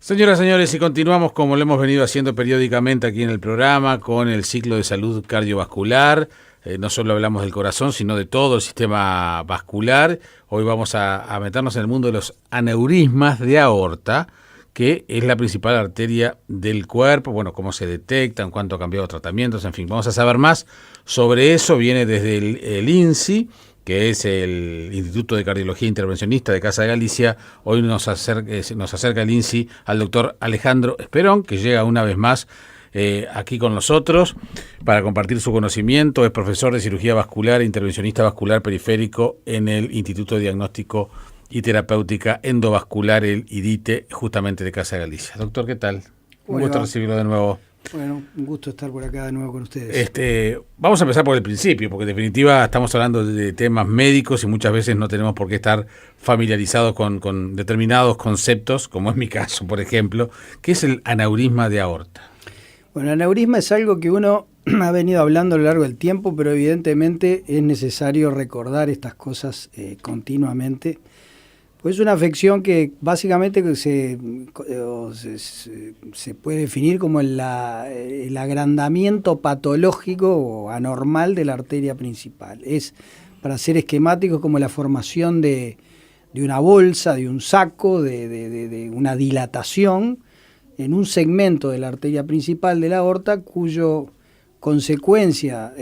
Señoras y señores, y continuamos como lo hemos venido haciendo periódicamente aquí en el programa con el ciclo de salud cardiovascular. No solo hablamos del corazón, sino de todo el sistema vascular. Hoy vamos a meternos en el mundo de los aneurismas de aorta, que es la principal arteria del cuerpo. Bueno, cómo se detectan, cuánto ha cambiado tratamientos, en fin, vamos a saber más sobre eso. Viene desde el INSI, que es el Instituto de Cardiología Intervencionista de Casa de Galicia. Hoy nos acerca el INSI al doctor Alejandro Esperón, que llega una vez más aquí con nosotros para compartir su conocimiento. Es profesor de cirugía vascular e intervencionista vascular periférico en el Instituto de Diagnóstico y Terapéutica Endovascular, el IDITE, justamente de Casa de Galicia. Doctor, ¿qué tal? Un gusto recibirlo de nuevo. Bueno, un gusto estar por acá de nuevo con ustedes. Vamos a empezar por el principio, porque en definitiva estamos hablando de temas médicos y muchas veces no tenemos por qué estar familiarizados con determinados conceptos, como es mi caso, por ejemplo. ¿Qué es el aneurisma de aorta? Bueno, el aneurisma es algo que uno ha venido hablando a lo largo del tiempo, pero evidentemente es necesario recordar estas cosas continuamente. Pues es una afección que básicamente se puede definir como el agrandamiento patológico o anormal de la arteria principal. Es, para ser esquemáticos, como la formación de una bolsa, de un saco, de una dilatación en un segmento de la arteria principal de la aorta, cuyo consecuencia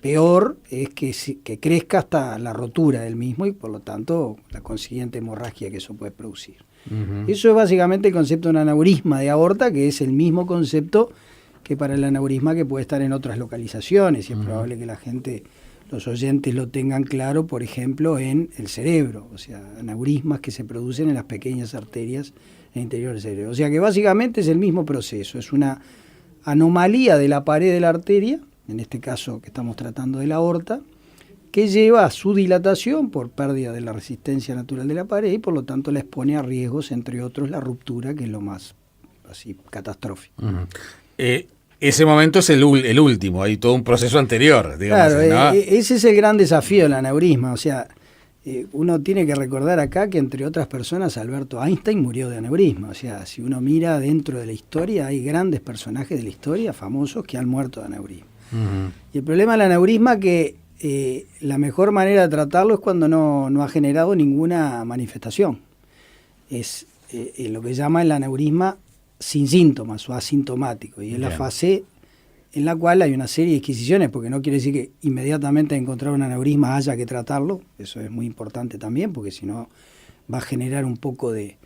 peor es que crezca hasta la rotura del mismo y por lo tanto la consiguiente hemorragia que eso puede producir. Uh-huh. Eso es básicamente el concepto de un aneurisma de aorta, que es el mismo concepto que para el aneurisma que puede estar en otras localizaciones, y es probable que la gente, los oyentes lo tengan claro, por ejemplo, en el cerebro, o sea, aneurismas que se producen en las pequeñas arterias en el interior del cerebro. O sea que básicamente es el mismo proceso, es una anomalía de la pared de la arteria, en este caso que estamos tratando de la aorta, que lleva a su dilatación por pérdida de la resistencia natural de la pared y por lo tanto la expone a riesgos, entre otros la ruptura, que es lo más así catastrófico. Uh-huh. Ese momento es el último, hay todo un proceso anterior, digamos. Claro, ¿no? Ese es el gran desafío del aneurisma, o sea, uno tiene que recordar acá que, entre otras personas, Alberto Einstein murió de aneurisma. O sea, si uno mira dentro de la historia, hay grandes personajes de la historia, famosos, que han muerto de aneurisma. Uh-huh. Y el problema del aneurisma que la mejor manera de tratarlo es cuando no ha generado ninguna manifestación. Es lo que llama el aneurisma sin síntomas o asintomático. Y es la fase en la cual hay una serie de disquisiciones, porque no quiere decir que inmediatamente encontrar un aneurisma haya que tratarlo. Eso es muy importante también, porque si no va a generar un poco de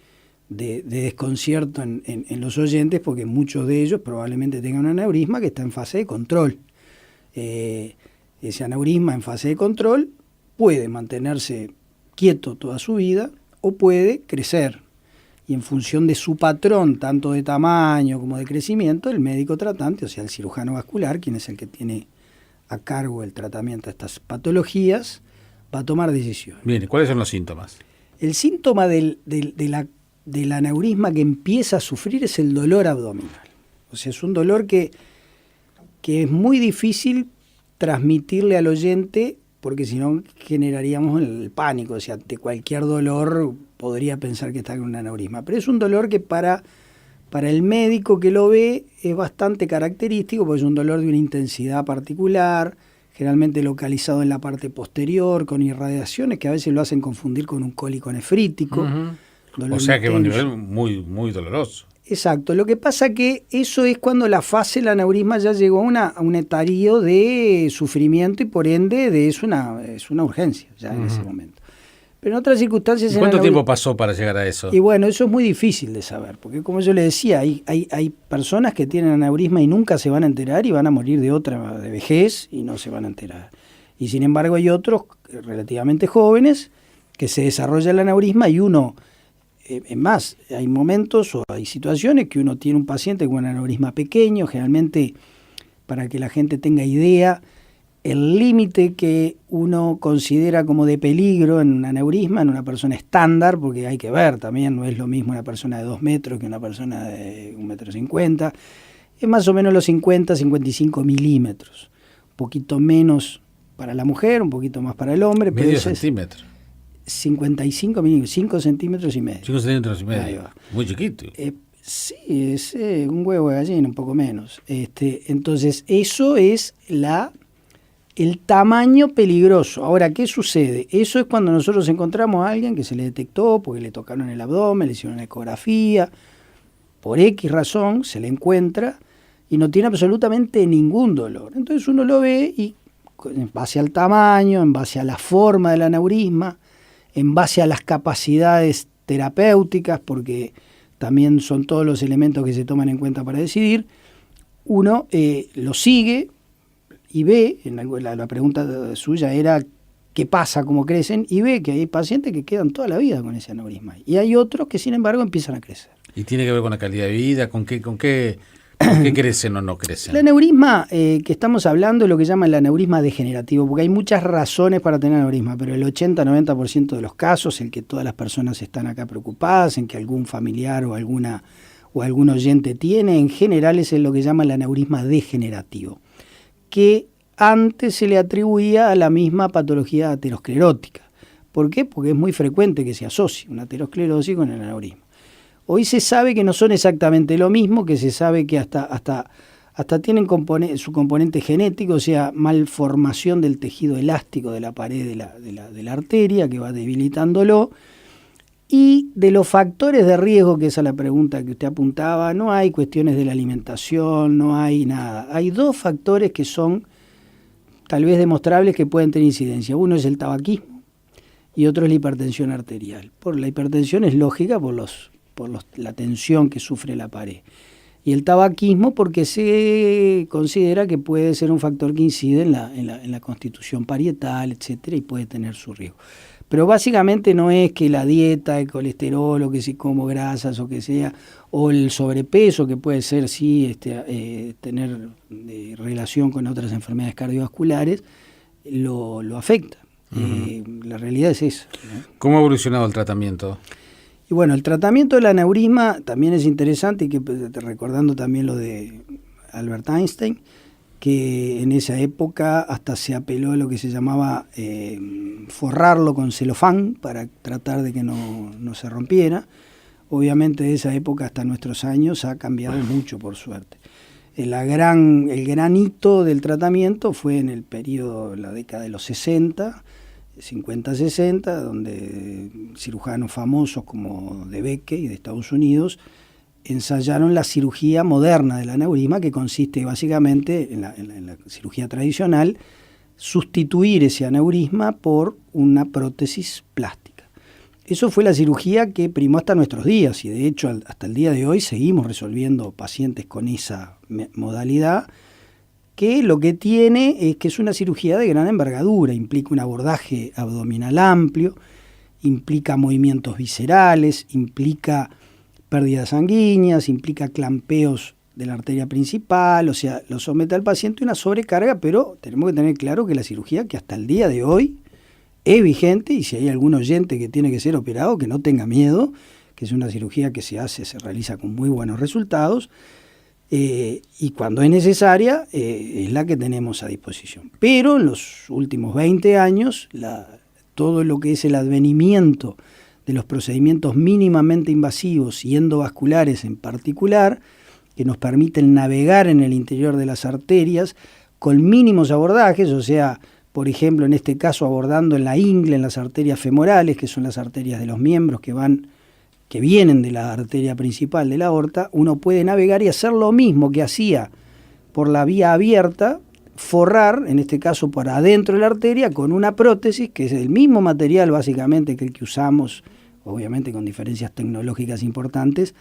desconcierto en los oyentes, porque muchos de ellos probablemente tengan un aneurisma que está en fase de control. Ese aneurisma en fase de control puede mantenerse quieto toda su vida o puede crecer. Y en función de su patrón, tanto de tamaño como de crecimiento, el médico tratante, o sea, el cirujano vascular, quien es el que tiene a cargo el tratamiento de estas patologías, va a tomar decisiones. Bien, ¿cuáles son los síntomas? El síntoma del aneurisma que empieza a sufrir es el dolor abdominal. O sea, es un dolor que es muy difícil transmitirle al oyente, porque si no generaríamos el pánico. O sea, ante cualquier dolor podría pensar que está con un aneurisma. Pero es un dolor que para el médico que lo ve es bastante característico, porque es un dolor de una intensidad particular, generalmente localizado en la parte posterior, con irradiaciones que a veces lo hacen confundir con un cólico nefrítico. Uh-huh. O sea que es un nivel muy, muy doloroso. Exacto. Lo que pasa que eso es cuando la fase del aneurisma ya llegó a un estadio de sufrimiento y por ende es una urgencia ya en ese momento. Pero en otras circunstancias... ¿Cuánto tiempo pasó para llegar a eso? Y bueno, eso es muy difícil de saber, porque como yo le decía, hay personas que tienen aneurisma y nunca se van a enterar y van a morir de vejez y no se van a enterar. Y sin embargo hay otros relativamente jóvenes que se desarrolla el aneurisma y uno... Es más, hay momentos o hay situaciones que uno tiene un paciente con un aneurisma pequeño, generalmente, para que la gente tenga idea, el límite que uno considera como de peligro en un aneurisma, en una persona estándar, porque hay que ver también, no es lo mismo una persona de 2 metros que una persona de 1,50 m, es más o menos los 50-55 milímetros, un poquito menos para la mujer, un poquito más para el hombre. Medio centímetro. 55 milímetros, 5 centímetros y medio. 5 centímetros y medio, muy chiquito. Sí, es un huevo de gallina, un poco menos. Entonces, eso es el tamaño peligroso. Ahora, ¿qué sucede? Eso es cuando nosotros encontramos a alguien que se le detectó porque le tocaron el abdomen, le hicieron una ecografía, por X razón se le encuentra y no tiene absolutamente ningún dolor. Entonces uno lo ve y en base al tamaño, en base a la forma del aneurisma, en base a las capacidades terapéuticas, porque también son todos los elementos que se toman en cuenta para decidir, uno lo sigue y ve, la pregunta suya era qué pasa, cómo crecen, y ve que hay pacientes que quedan toda la vida con ese aneurisma. Y hay otros que sin embargo empiezan a crecer. ¿Y tiene que ver con la calidad de vida? ¿Con qué crecen o no crecen? El aneurisma que estamos hablando es lo que llaman el aneurisma degenerativo, porque hay muchas razones para tener aneurisma, pero el 80-90% de los casos, el que todas las personas están acá preocupadas, en que algún familiar o algún oyente tiene, en general es lo que llaman el aneurisma degenerativo, que antes se le atribuía a la misma patología aterosclerótica. ¿Por qué? Porque es muy frecuente que se asocie una aterosclerosis con el aneurisma. Hoy se sabe que no son exactamente lo mismo, que se sabe que hasta tienen su componente genético, o sea, malformación del tejido elástico de la pared de la arteria, que va debilitándolo. Y de los factores de riesgo, que esa es la pregunta que usted apuntaba, no hay cuestiones de la alimentación, no hay nada. Hay dos factores que son tal vez demostrables que pueden tener incidencia. Uno es el tabaquismo y otro es la hipertensión arterial. La hipertensión es lógica por la tensión que sufre la pared. Y el tabaquismo porque se considera que puede ser un factor que incide en la constitución parietal, etcétera, y puede tener su riesgo. Pero básicamente no es que la dieta, el colesterol, o que si como grasas, o que sea, o el sobrepeso, que puede ser, sí, tener relación con otras enfermedades cardiovasculares, lo afecta. La realidad es eso, ¿no? ¿Cómo ha evolucionado el tratamiento? Y bueno, el tratamiento del aneurisma también es interesante, y que recordando también lo de Albert Einstein, que en esa época hasta se apeló a lo que se llamaba forrarlo con celofán para tratar de que no se rompiera. Obviamente de esa época hasta nuestros años ha cambiado mucho, por suerte. El gran hito del tratamiento fue en el periodo, la década de los 60, 50-60, donde cirujanos famosos como De Becke y de Estados Unidos ensayaron la cirugía moderna del aneurisma, que consiste básicamente en la cirugía tradicional, sustituir ese aneurisma por una prótesis plástica. Eso fue la cirugía que primó hasta nuestros días, y de hecho hasta el día de hoy seguimos resolviendo pacientes con esa modalidad, que lo que tiene es que es una cirugía de gran envergadura, implica un abordaje abdominal amplio, implica movimientos viscerales, implica pérdidas sanguíneas, implica clampeos de la arteria principal, o sea, lo somete al paciente a una sobrecarga, pero tenemos que tener claro que la cirugía que hasta el día de hoy es vigente, y si hay algún oyente que tiene que ser operado, que no tenga miedo, que es una cirugía que se realiza con muy buenos resultados, y cuando es necesaria, es la que tenemos a disposición. Pero en los últimos 20 años, todo lo que es el advenimiento de los procedimientos mínimamente invasivos y endovasculares en particular, que nos permiten navegar en el interior de las arterias con mínimos abordajes, o sea, por ejemplo, en este caso abordando en la ingle, en las arterias femorales, que son las arterias de los miembros que vienen de la arteria principal de la aorta, uno puede navegar y hacer lo mismo que hacía por la vía abierta, forrar, en este caso por adentro de la arteria, con una prótesis que es el mismo material básicamente que el que usamos, obviamente con diferencias tecnológicas importantes,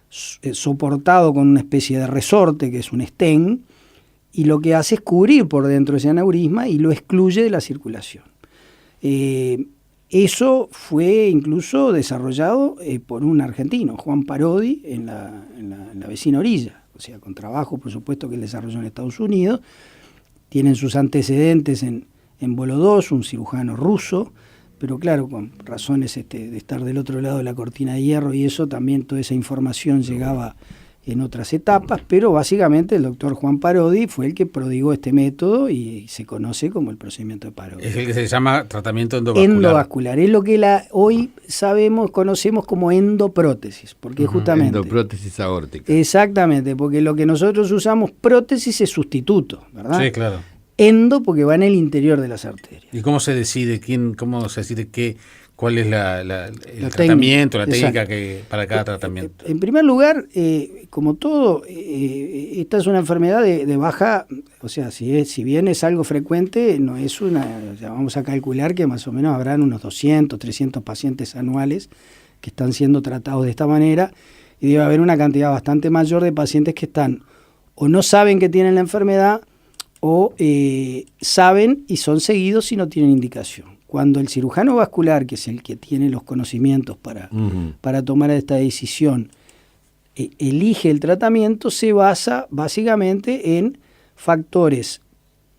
soportado con una especie de resorte que es un stent, y lo que hace es cubrir por dentro ese aneurisma y lo excluye de la circulación. Eso fue incluso desarrollado por un argentino, Juan Parodi, en la vecina orilla, o sea, con trabajo, por supuesto, que él desarrolló en Estados Unidos. Tienen sus antecedentes en Volodós, un cirujano ruso, pero claro, con razones de estar del otro lado de la cortina de hierro y eso, también toda esa información llegaba en otras etapas, pero básicamente el doctor Juan Parodi fue el que prodigó este método y se conoce como el procedimiento de Parodi. Es el que se llama tratamiento endovascular. Endovascular, es lo que hoy conocemos como endoprótesis, porque justamente... Endoprótesis aórtica. Exactamente, porque lo que nosotros usamos, prótesis es sustituto, ¿verdad? Sí, claro. Endo porque va en el interior de las arterias. ¿Y cómo se decide cuál es el tratamiento, la técnica para cada tratamiento? En primer lugar, como todo, esta es una enfermedad de baja, o sea, si bien es algo frecuente, no es vamos a calcular que más o menos habrán unos 200, 300 pacientes anuales que están siendo tratados de esta manera, y debe haber una cantidad bastante mayor de pacientes que están o no saben que tienen la enfermedad, o saben y son seguidos y no tienen indicación. Cuando el cirujano vascular, que es el que tiene los conocimientos para tomar esta decisión, elige el tratamiento, se basa básicamente en factores,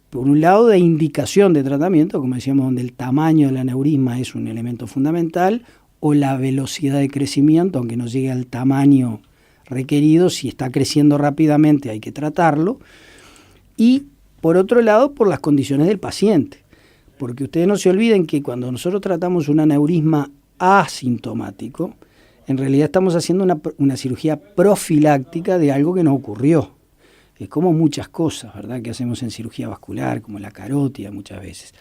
por un lado, de indicación de tratamiento, como decíamos, donde el tamaño del aneurisma es un elemento fundamental, o la velocidad de crecimiento, aunque no llegue al tamaño requerido, si está creciendo rápidamente hay que tratarlo, y por otro lado, por las condiciones del paciente. Porque ustedes no se olviden que cuando nosotros tratamos un aneurisma asintomático, en realidad estamos haciendo una cirugía profiláctica de algo que no ocurrió. Es como muchas cosas, ¿verdad?, que hacemos en cirugía vascular, como la carótida muchas veces.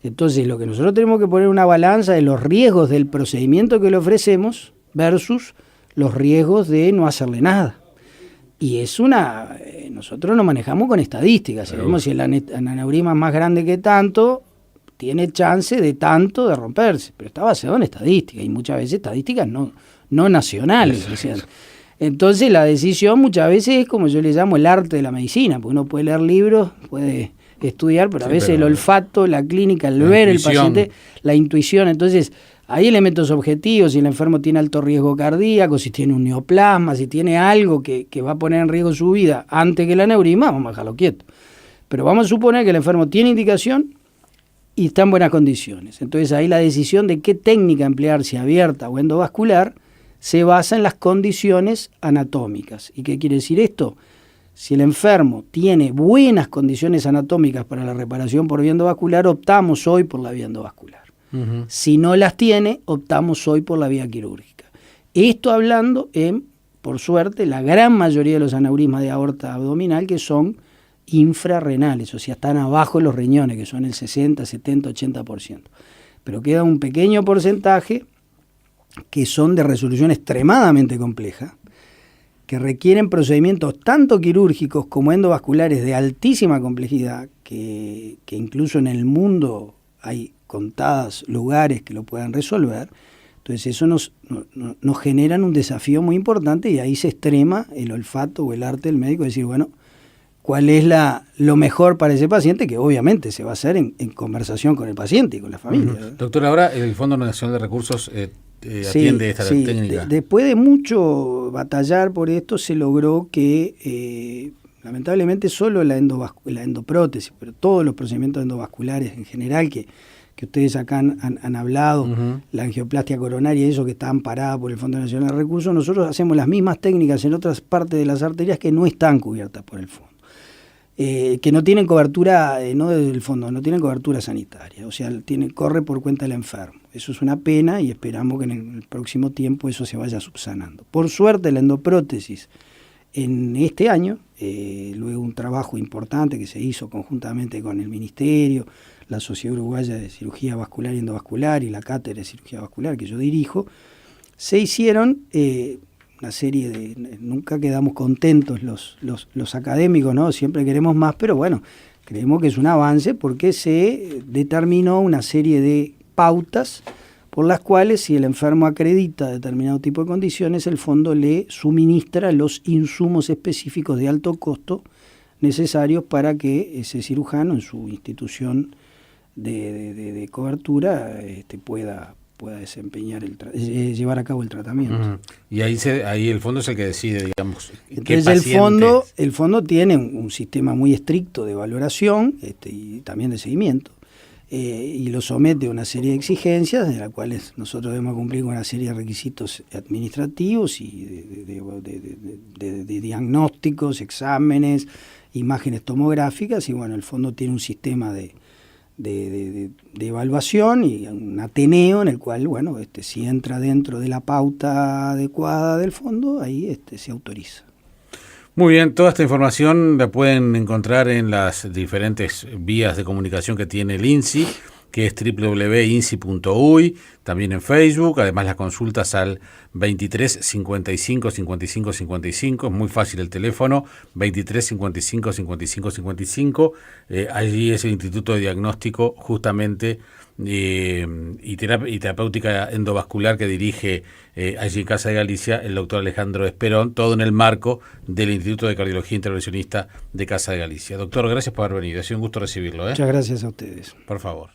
Entonces, lo que nosotros tenemos que poner en una balanza de los riesgos del procedimiento que le ofrecemos versus los riesgos de no hacerle nada. Y nosotros nos manejamos con estadísticas. Sabemos si el aneurisma es más grande que tanto, tiene chance de tanto de romperse, pero está basado en estadísticas, y muchas veces estadísticas no nacionales. O sea, entonces la decisión muchas veces es, como yo le llamo, el arte de la medicina, porque uno puede leer libros, puede estudiar, pero a veces el olfato, la clínica, el ver el paciente, la intuición. Entonces hay elementos objetivos: si el enfermo tiene alto riesgo cardíaco, si tiene un neoplasma, si tiene algo que va a poner en riesgo su vida antes que el aneurisma, vamos a dejarlo quieto. Pero vamos a suponer que el enfermo tiene indicación y está en buenas condiciones. Entonces ahí la decisión de qué técnica emplear, si abierta o endovascular, se basa en las condiciones anatómicas. ¿Y qué quiere decir esto? Si el enfermo tiene buenas condiciones anatómicas para la reparación por vía endovascular, optamos hoy por la vía endovascular. Uh-huh. Si no las tiene, optamos hoy por la vía quirúrgica. Esto hablando en, por suerte, la gran mayoría de los aneurismas de aorta abdominal que son infrarrenales, o sea, están abajo de los riñones, que son el 60, 70, 80%. Pero queda un pequeño porcentaje que son de resolución extremadamente compleja, que requieren procedimientos tanto quirúrgicos como endovasculares de altísima complejidad, que incluso en el mundo hay contados lugares que lo puedan resolver. Entonces eso nos generan un desafío muy importante, y ahí se extrema el olfato o el arte del médico de decir, bueno, ¿cuál es lo mejor para ese paciente? Que obviamente se va a hacer en conversación con el paciente y con la familia. Uh-huh. Doctor, ahora el Fondo Nacional de Recursos atiende esta técnica. Después de mucho batallar por esto, se logró que, lamentablemente, solo la endoprótesis, pero todos los procedimientos endovasculares en general que ustedes acá han hablado, uh-huh, la angioplastia coronaria y eso, que está amparada por el Fondo Nacional de Recursos, nosotros hacemos las mismas técnicas en otras partes de las arterias que no están cubiertas por el fondo. Que no tienen cobertura, no del fondo, no tienen cobertura sanitaria, o sea, corre por cuenta del enfermo. Eso es una pena, y esperamos que en el próximo tiempo eso se vaya subsanando. Por suerte, la endoprótesis en este año, luego un trabajo importante que se hizo conjuntamente con el Ministerio, la Sociedad Uruguaya de Cirugía Vascular y Endovascular y la Cátedra de Cirugía Vascular que yo dirijo, se hicieron una serie de... Nunca quedamos contentos los académicos, ¿no? Siempre queremos más, pero bueno, creemos que es un avance porque se determinó una serie de pautas por las cuales, si el enfermo acredita determinado tipo de condiciones, el fondo le suministra los insumos específicos de alto costo necesarios para que ese cirujano en su institución de cobertura pueda desempeñar llevar a cabo el tratamiento. Uh-huh. Y ahí el fondo es el que decide, digamos. Entonces el fondo tiene un sistema muy estricto de valoración y también de seguimiento. y lo somete a una serie de exigencias, de las cuales nosotros debemos cumplir con una serie de requisitos administrativos y de diagnósticos, exámenes, imágenes tomográficas, y bueno, el fondo tiene un sistema de evaluación y un ateneo en el cual, bueno, si entra dentro de la pauta adecuada del fondo, ahí se autoriza. Muy bien, toda esta información la pueden encontrar en las diferentes vías de comunicación que tiene el INSI, que es www.insi.uy, también en Facebook, además las consultas al 23 55 55 55, es muy fácil el teléfono, 23 55 55 55, allí es el Instituto de Diagnóstico justamente y terapéutica endovascular que dirige allí en Casa de Galicia el doctor Alejandro Esperón, todo en el marco del Instituto de Cardiología Intervencionista de Casa de Galicia. Doctor, gracias por haber venido, ha sido un gusto recibirlo. Muchas gracias a ustedes. Por favor.